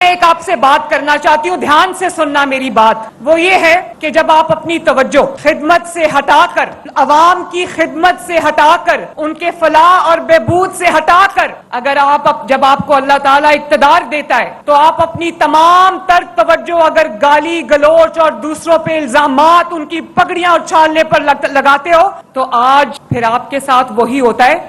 ایک آپ سے بات کرنا چاہتی ہوں, دھیان سے سننا میری بات. وہ یہ ہے کہ جب آپ اپنی توجہ خدمت سے ہٹا کر, عوام کی خدمت سے ہٹا کر, ان کے فلاح اور بہبود سے ہٹا کر, جب آپ کو اللہ تعالیٰ اقتدار دیتا ہے تو آپ اپنی تمام تر توجہ اگر گالی گلوچ اور دوسروں پہ الزامات, ان کی پگڑیاں اچھالنے پر لگاتے ہو, تو آج پھر آپ کے ساتھ وہی ہوتا ہے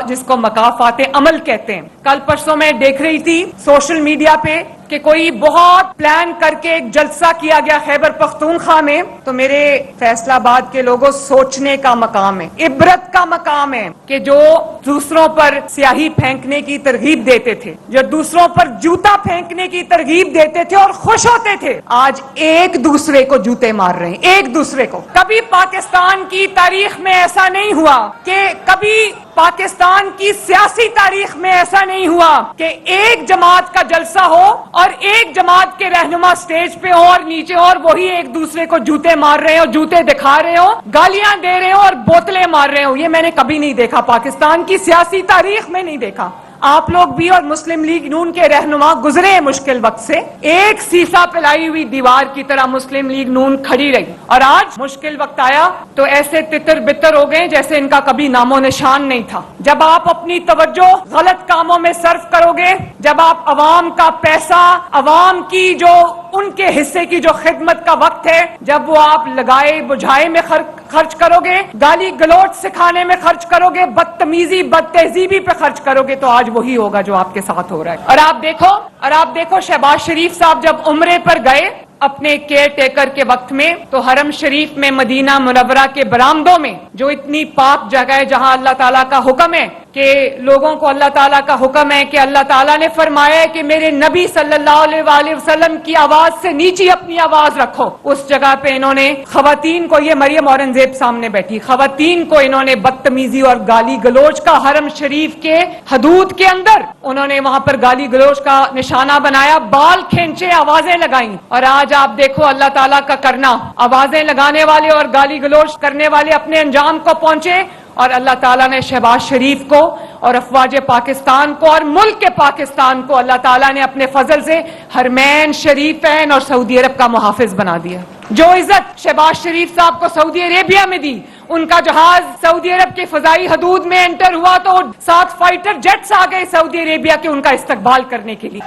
جس کو مکافات عمل کہتے ہیں. کل پرسوں میں دیکھ رہی تھی سوشل میڈیا پہ کہ کوئی بہت پلان کر کے ایک جلسہ کیا گیا خیبر پختونخوا میں. تو میرے فیصلہ آباد کے لوگوں, سوچنے کا مقام ہے, عبرت کا مقام ہے کہ جو دوسروں پر سیاہی پھینکنے کی ترغیب دیتے تھے, جو دوسروں پر جوتا پھینکنے کی ترغیب دیتے تھے اور خوش ہوتے تھے, آج ایک دوسرے کو جوتے مار رہے ہیں, ایک دوسرے کو. کبھی پاکستان کی تاریخ میں ایسا نہیں ہوا کہ کبھی پاکستان کی سیاسی تاریخ میں ایسا نہیں ہوا کہ ایک جماعت کا جلسہ ہو اور ایک جماعت کے رہنما سٹیج پہ ہو اور نیچے اور وہی ایک دوسرے کو جوتے مار رہے ہو, جوتے دکھا رہے ہو, گالیاں دے رہے ہو اور بوتلیں مار رہے ہو. یہ میں نے کبھی نہیں دیکھا, پاکستان کی سیاسی تاریخ میں نہیں دیکھا. آپ لوگ بھی اور مسلم لیگ نون کے رہنما گزرے ہیں مشکل وقت سے, ایک سیسا پلائی ہوئی دیوار کی طرح مسلم لیگ نون کھڑی رہی, اور آج مشکل وقت آیا تو ایسے تتر بتر ہو گئے جیسے ان کا کبھی نام و نشان نہیں تھا. جب آپ اپنی توجہ غلط کاموں میں صرف کرو گے, جب آپ عوام کا پیسہ, عوام کی جو ان کے حصے کی جو خدمت کا وقت ہے, جب وہ آپ لگائے بجھائے میں خرچ کرو گے, گالی گلوچ سکھانے میں خرچ کرو گے, بدتمیزی بد تہذیبی پہ خرچ کرو گے, تو آج وہی ہوگا جو آپ کے ساتھ ہو رہا ہے. اور آپ دیکھو شہباز شریف صاحب جب عمرے پر گئے اپنے کیئر ٹیکر کے وقت میں, تو حرم شریف میں مدینہ منورہ کے برآمدوں میں جو اتنی پاک جگہ ہے جہاں اللہ تعالیٰ کا حکم ہے کہ لوگوں کو اللہ تعالیٰ کا حکم ہے کہ اللہ تعالیٰ نے فرمایا ہے کہ میرے نبی صلی اللہ علیہ وآلہ وسلم کی آواز سے نیچی اپنی آواز رکھو, اس جگہ پہ انہوں نے خواتین کو, یہ مریم اورنگزیب سامنے بیٹھی, خواتین کو انہوں نے بدتمیزی اور گالی گلوچ کا, حرم شریف کے حدود کے اندر انہوں نے وہاں پر گالی گلوچ کا نشانہ بنایا, بال کھینچے, آوازیں لگائیں. اور آج آپ دیکھو اللہ تعالیٰ کا کرنا, آوازیں لگانے والے اور گالی گلوچ کرنے والے اپنے انجام کو پہنچے, اور اللہ تعالیٰ نے شہباز شریف کو اور افواج پاکستان کو اور ملک کے پاکستان کو اللہ تعالیٰ نے اپنے فضل سے حرمین شریفین اور سعودی عرب کا محافظ بنا دیا. جو عزت شہباز شریف صاحب کو سعودی عربیہ میں دی, ان کا جہاز سعودی عرب کے فضائی حدود میں انٹر ہوا تو 7 فائٹر جیٹس آ گئے سعودی عربیہ کے ان کا استقبال کرنے کے لیے.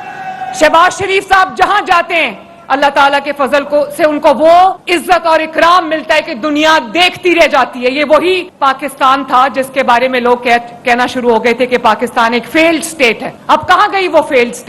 شہباز شریف صاحب جہاں جاتے ہیں اللہ تعالیٰ کے فضل سے ان کو وہ عزت اور اکرام ملتا ہے کہ دنیا دیکھتی رہ جاتی ہے. یہ وہی پاکستان تھا جس کے بارے میں لوگ کہنا شروع ہو گئے تھے کہ پاکستان ایک فیلڈ سٹیٹ ہے. اب کہاں گئی وہ فیلڈ سٹیٹ؟